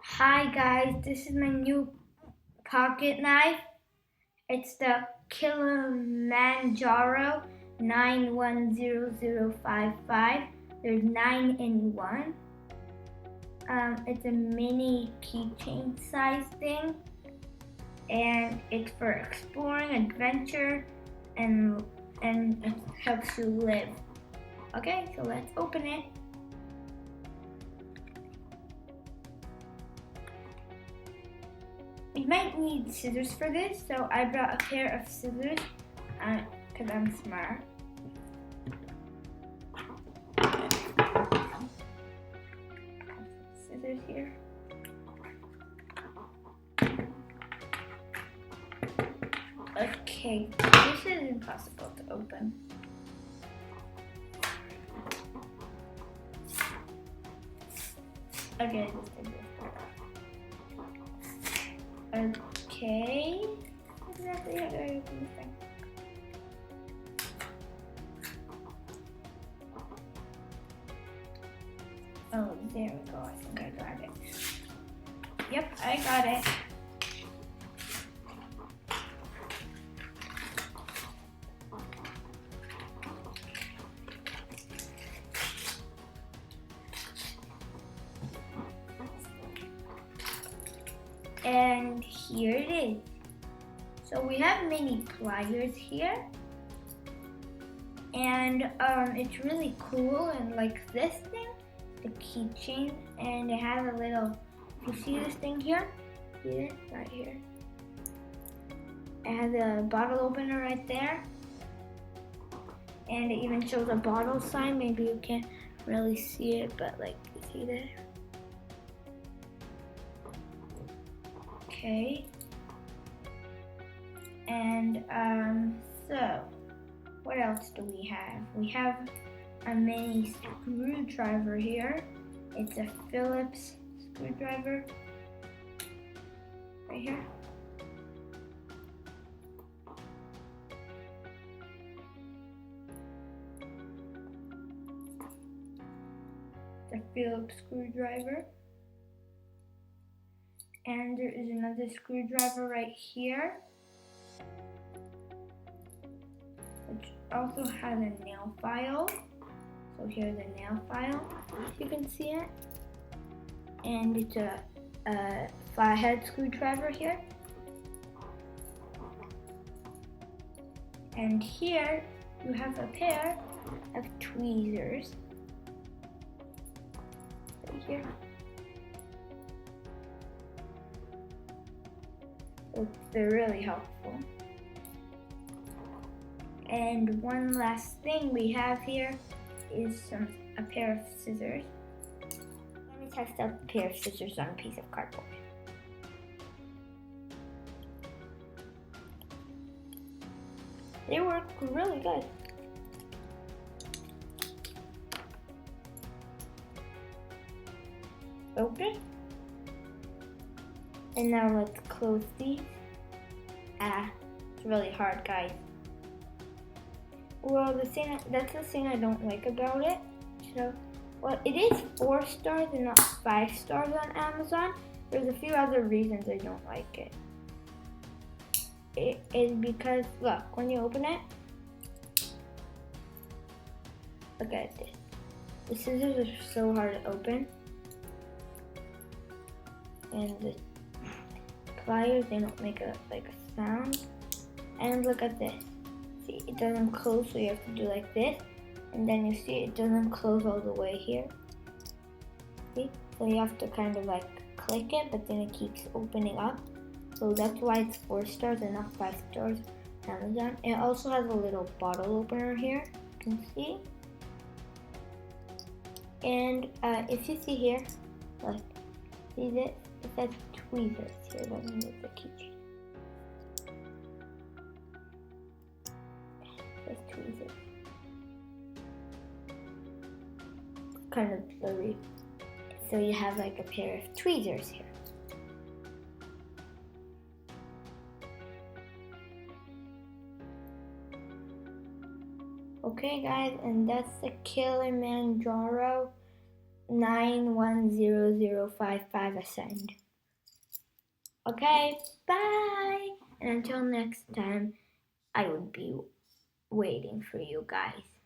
Hi guys, this is my new pocket knife. It's the Kilimanjaro 910055. There's 9 in 1. It's a mini keychain size thing, and it's for exploring, adventure, and it helps you live. Okay, so let's open it. We might need scissors for this, so I brought a pair of scissors because I'm smart. Scissors here. Okay, this is impossible to open. Okay, just take this part off. Okay. Exactly how do I open this thing? Oh, there we go. I think I got it. Yep, I got it. And here it is. So we have mini pliers here. And it's really cool, and like this thing, the keychain, and it has a little, you see this thing here? See it? Right here. It has a bottle opener right there. And it even shows a bottle sign. Maybe you can't really see it, but like, you see there? Okay. And so what else do we have? We have a mini screwdriver here. It's a Phillips screwdriver right here. The Phillips screwdriver. And there is another screwdriver right here, which also has a nail file. So here's a nail file, if you can see it. And it's a flathead screwdriver here. And here you have a pair of tweezers right here. They're really helpful. And one last thing we have here is a pair of scissors. Let me test out the pair of scissors on a piece of cardboard. They work really good. Open. And now let's close these. It's really hard, guys. Well, that's the thing I don't like about it. So, well, it is 4 stars and not 5 stars on Amazon. There's a few other reasons I don't like it. It is because, look, when you open it, look at this. The scissors are so hard to open. And the pliers, they don't make a sound. And look at this. See, it doesn't close, so you have to do like this. And then you see it doesn't close all the way here. See? So you have to kind of like click it, but then it keeps opening up. So that's why it's 4 stars and not 5 stars on Amazon. It also has a little bottle opener here, you can see. And if you see here, like, see this? It says tweezers here. Let me move the keychain. It says tweezers. Kind of blurry. So you have like a pair of tweezers here. Okay guys, and that's the Kilimanjaro 910055 ascend. Okay, bye! And until next time, I would be waiting for you guys.